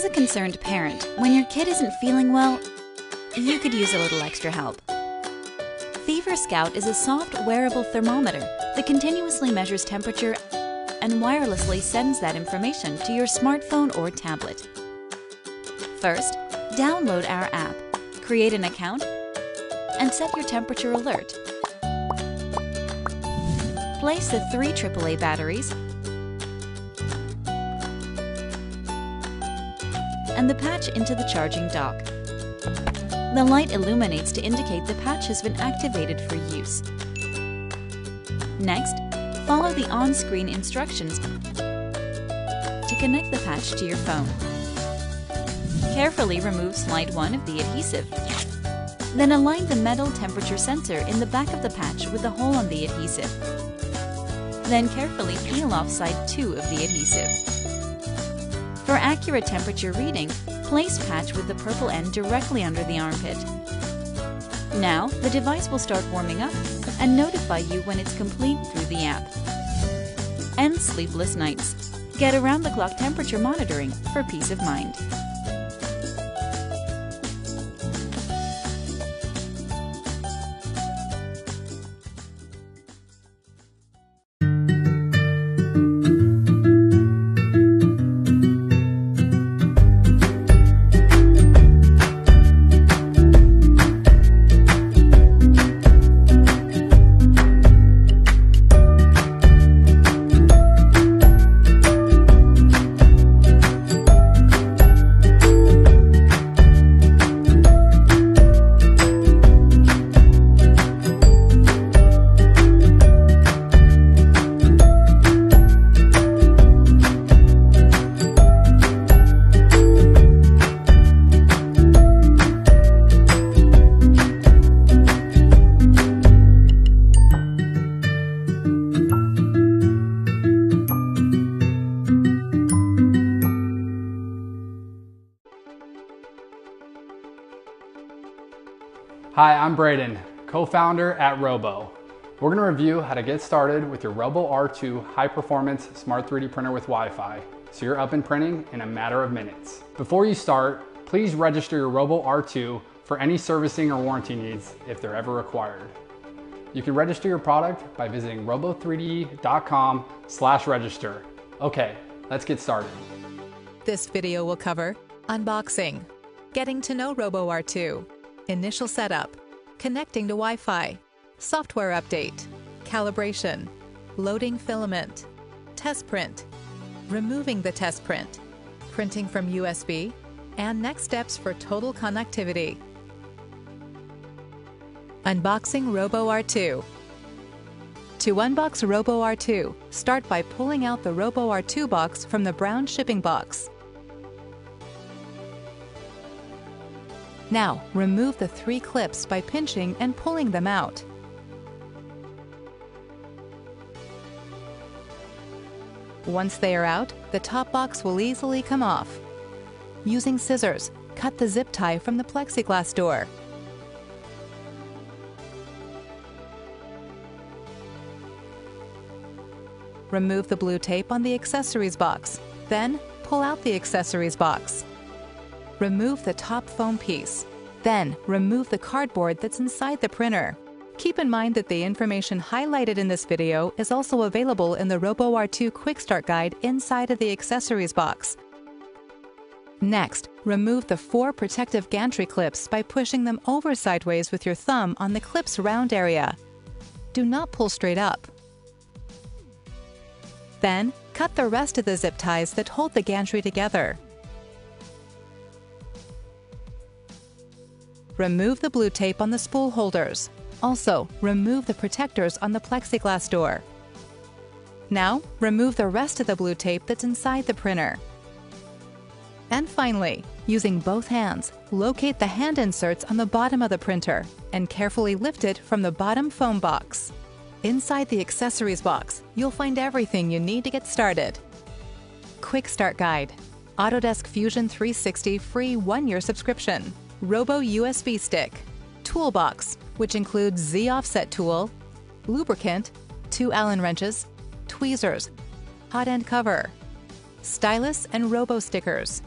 a concerned parent, when your kid isn't feeling well, you could use a little extra help. Beaver Scout is a soft, wearable thermometer that continuously measures temperature and wirelessly sends that information to your smartphone or tablet. First, download our app, create an account, and set your temperature alert. Place the 3 AAA batteries and the patch into the charging dock. The light illuminates to indicate the patch has been activated for use. Next, follow the on-screen instructions to connect the patch to your phone. Carefully remove slide 1 of the adhesive. Then align the metal temperature sensor in the back of the patch with the hole on the adhesive. Then carefully peel off side 2 of the adhesive. For accurate temperature reading, place patch with the purple end directly under the armpit. Now, the device will start warming up and notify you when it's complete through the app. End sleepless nights. Get around-the-clock temperature monitoring for peace of mind. Hi, I'm Braden, co-founder at Robo. We're going to review how to get started with your Robo R2 high-performance Smart 3D printer with Wi-Fi, so you're up and printing in a matter of minutes. Before you start, please register your Robo R2 for any servicing or warranty needs if they're ever required. You can register your product by visiting robo3d.com/register. Okay, let's get started. This video will cover unboxing, getting to know Robo R2, initial setup, connecting to Wi-Fi, software update, calibration, loading filament, test print, removing the test print, printing from USB, and next steps for total connectivity. Unboxing Robo R2. To unbox Robo R2, start by pulling out the Robo R2 box from the brown shipping box. Now, remove the 3 clips by pinching and pulling them out. Once they are out, the top box will easily come off. Using scissors, cut the zip tie from the plexiglass door. Remove the blue tape on the accessories box. Then, pull out the accessories box. Remove the top foam piece. Then, remove the cardboard that's inside the printer. Keep in mind that the information highlighted in this video is also available in the Robo R2 Quick Start Guide inside of the accessories box. Next, remove the 4 protective gantry clips by pushing them over sideways with your thumb on the clip's round area. Do not pull straight up. Then, cut the rest of the zip ties that hold the gantry together. Remove the blue tape on the spool holders. Also, remove the protectors on the plexiglass door. Now, remove the rest of the blue tape that's inside the printer. And finally, using both hands, locate the hand inserts on the bottom of the printer and carefully lift it from the bottom foam box. Inside the accessories box, you'll find everything you need to get started. Quick Start Guide, Autodesk Fusion 360 free 1-year subscription, Robo USB stick, toolbox, which includes Z Offset tool, lubricant, 2 Allen wrenches, tweezers, hot end cover, stylus and Robo stickers,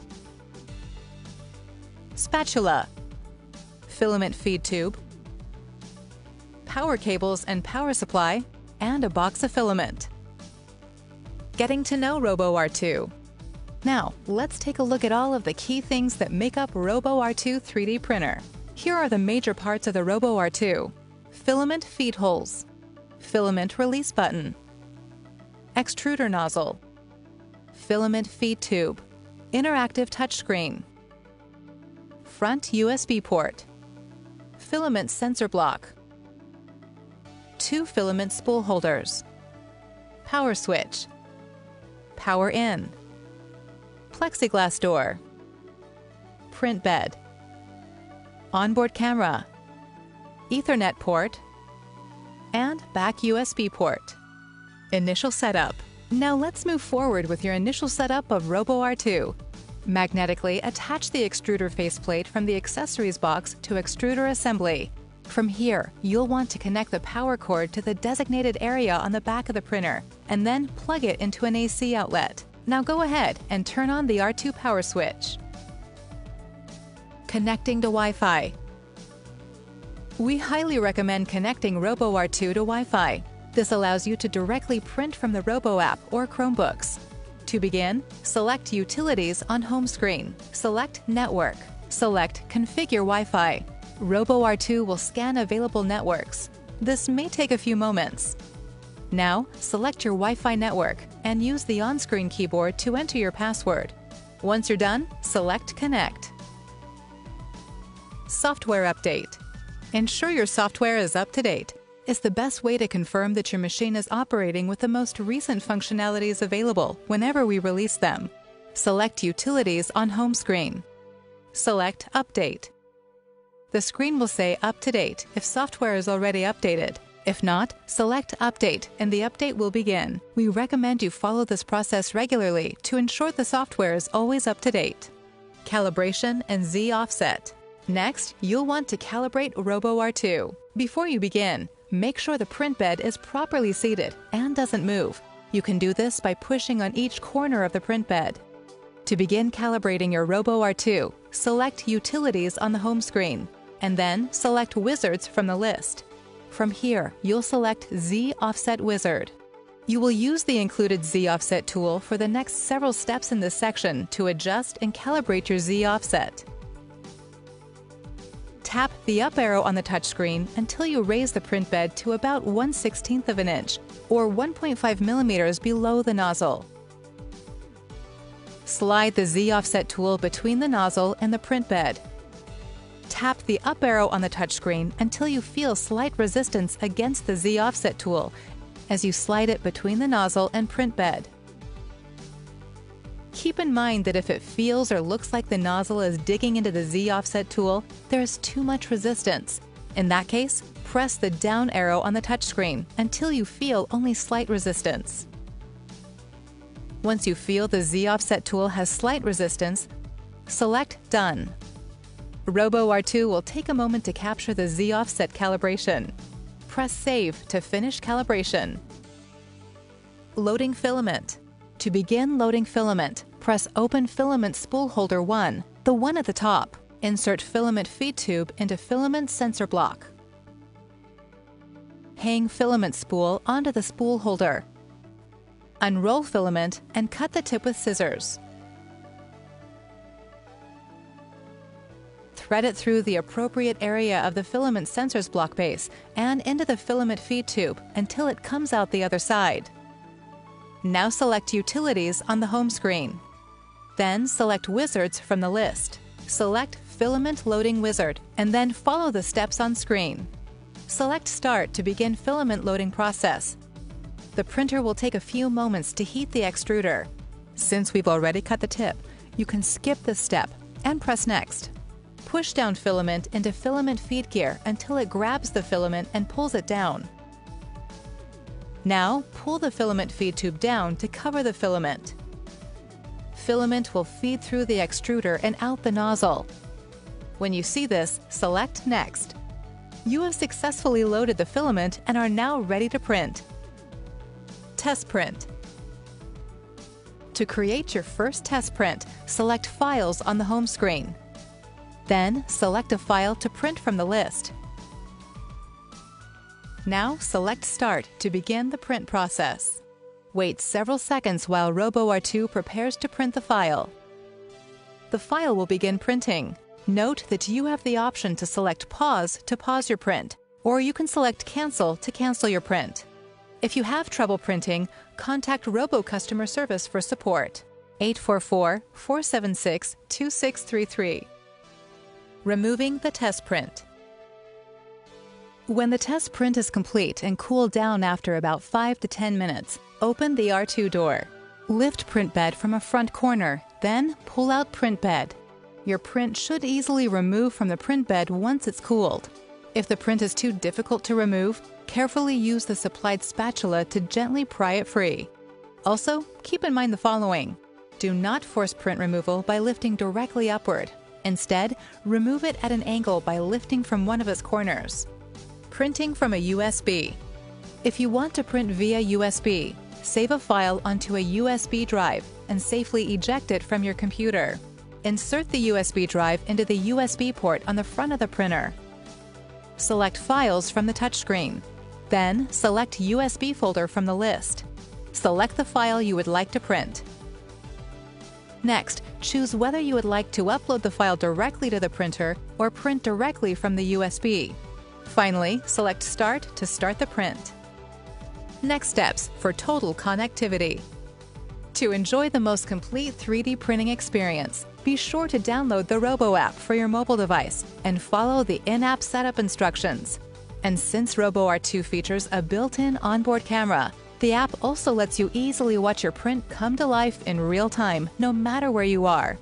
spatula, filament feed tube, power cables and power supply, and a box of filament. Getting to know RoboR2. Now, let's take a look at all of the key things that make up RoboR2 3D printer. Here are the major parts of the RoboR2. Filament feed holes, filament release button, extruder nozzle, filament feed tube, interactive touchscreen, front USB port, filament sensor block, 2 filament spool holders, power switch, power in, plexiglass door, print bed, onboard camera, Ethernet port, and back USB port. Initial setup. Now let's move forward with your initial setup of RoboR2. Magnetically attach the extruder faceplate from the accessories box to extruder assembly. From here, you'll want to connect the power cord to the designated area on the back of the printer, and then plug it into an AC outlet. Now go ahead and turn on the R2 power switch. Connecting to Wi-Fi. We highly recommend connecting RoboR2 to Wi-Fi. This allows you to directly print from the Robo app or Chromebooks. To begin, select Utilities on home screen. Select Network. Select Configure Wi-Fi. RoboR2 will scan available networks. This may take a few moments. Now, select your Wi-Fi network and use the on-screen keyboard to enter your password. Once you're done, select Connect. Software update. Ensure your software is up to date. It's the best way to confirm that your machine is operating with the most recent functionalities available whenever we release them. Select Utilities on home screen. Select Update. The screen will say Up to Date if software is already updated. If not, select Update and the update will begin. We recommend you follow this process regularly to ensure the software is always up to date. Calibration and Z Offset. Next, you'll want to calibrate RoboR2. Before you begin, make sure the print bed is properly seated and doesn't move. You can do this by pushing on each corner of the print bed. To begin calibrating your RoboR2, select Utilities on the home screen, and then select Wizards from the list. From here, you'll select Z Offset Wizard. You will use the included Z Offset tool for the next several steps in this section to adjust and calibrate your Z Offset. Tap the up arrow on the touchscreen until you raise the print bed to about 1/16 of an inch, or 1.5 millimeters below the nozzle. Slide the Z Offset tool between the nozzle and the print bed. Tap the up arrow on the touchscreen until you feel slight resistance against the Z Offset tool as you slide it between the nozzle and print bed. Keep in mind that if it feels or looks like the nozzle is digging into the Z Offset tool, there is too much resistance. In that case, press the down arrow on the touchscreen until you feel only slight resistance. Once you feel the Z Offset tool has slight resistance, select Done. RoboR2 will take a moment to capture the Z Offset calibration. Press Save to finish calibration. Loading filament. To begin loading filament, press Open Filament Spool Holder 1, the one at the top. Insert filament feed tube into filament sensor block. Hang filament spool onto the spool holder. Unroll filament and cut the tip with scissors. Thread it through the appropriate area of the filament sensors block base and into the filament feed tube until it comes out the other side. Now select Utilities on the home screen. Then select Wizards from the list. Select Filament Loading Wizard and then follow the steps on screen. Select Start to begin filament loading process. The printer will take a few moments to heat the extruder. Since we've already cut the tip, you can skip this step and press Next. Push down filament into filament feed gear until it grabs the filament and pulls it down. Now, pull the filament feed tube down to cover the filament. Filament will feed through the extruder and out the nozzle. When you see this, select Next. You have successfully loaded the filament and are now ready to print. Test print. To create your first test print, select Files on the home screen. Then select a file to print from the list. Now select Start to begin the print process. Wait several seconds while RoboR2 prepares to print the file. The file will begin printing. Note that you have the option to select Pause to pause your print, or you can select Cancel to cancel your print. If you have trouble printing, contact Robo Customer Service for support. 844-476-2633. Removing the test print. When the test print is complete and cooled down after about 5 to 10 minutes, open the R2 door. Lift print bed from a front corner, then pull out print bed. Your print should easily remove from the print bed once it's cooled. If the print is too difficult to remove, carefully use the supplied spatula to gently pry it free. Also, keep in mind the following. Do not force print removal by lifting directly upward. Instead, remove it at an angle by lifting from one of its corners. Printing from a USB. If you want to print via USB, save a file onto a USB drive and safely eject it from your computer. Insert the USB drive into the USB port on the front of the printer. Select Files from the touchscreen. Then select USB folder from the list. Select the file you would like to print. Next, choose whether you would like to upload the file directly to the printer or print directly from the USB. Finally, select Start to start the print. Next steps for total connectivity. To enjoy the most complete 3D printing experience, be sure to download the Robo app for your mobile device and follow the in-app setup instructions. And since RoboR2 features a built-in onboard camera, the app also lets you easily watch your print come to life in real time, no matter where you are.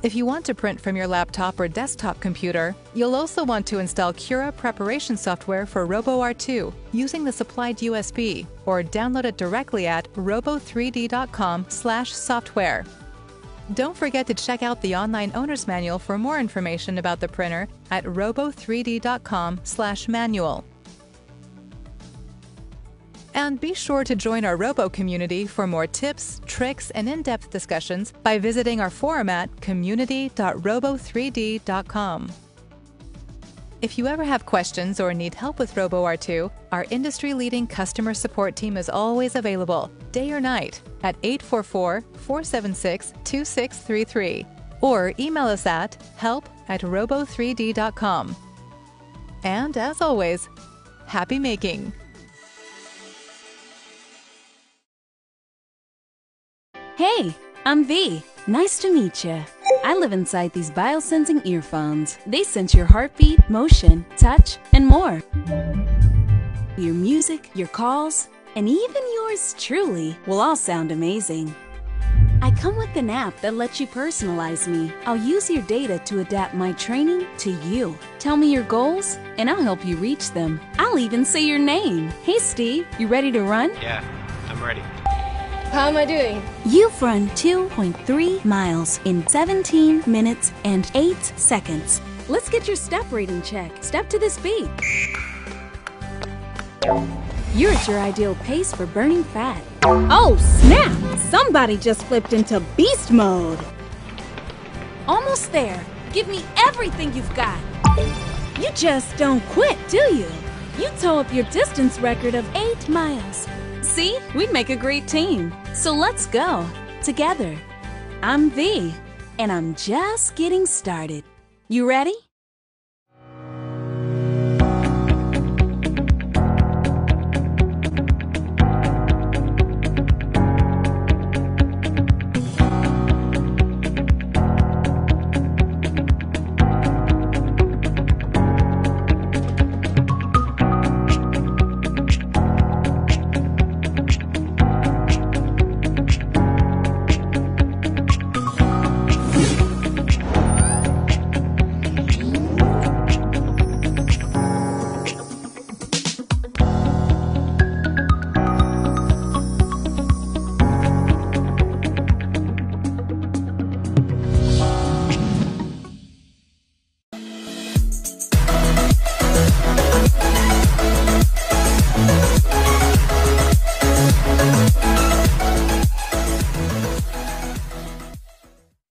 If you want to print from your laptop or desktop computer, you'll also want to install Cura preparation software for RoboR2 using the supplied USB, or download it directly at robo3d.com/software. Don't forget to check out the online owner's manual for more information about the printer at robo3d.com/manual. And be sure to join our Robo community for more tips, tricks, and in-depth discussions by visiting our forum at community.robo3d.com. If you ever have questions or need help with RoboR2, our industry-leading customer support team is always available, day or night, at 844-476-2633, or email us at help@robo3d.com. And as always, happy making! Hey, I'm V. Nice to meet you. I live inside these biosensing earphones. They sense your heartbeat, motion, touch, and more. Your music, your calls, and even yours truly will all sound amazing. I come with an app that lets you personalize me. I'll use your data to adapt my training to you. Tell me your goals, and I'll help you reach them. I'll even say your name. Hey, Steve, you ready to run? Yeah, I'm ready. How am I doing? You've run 2.3 miles in 17 minutes and 8 seconds. Let's get your step rating check. Step to this beat. You're at your ideal pace for burning fat. Oh, snap! Somebody just flipped into beast mode. Almost there. Give me everything you've got. You just don't quit, do you? You toe up your distance record of 8 miles. See, we'd make a great team. So let's go, together. I'm V, and I'm just getting started. You ready?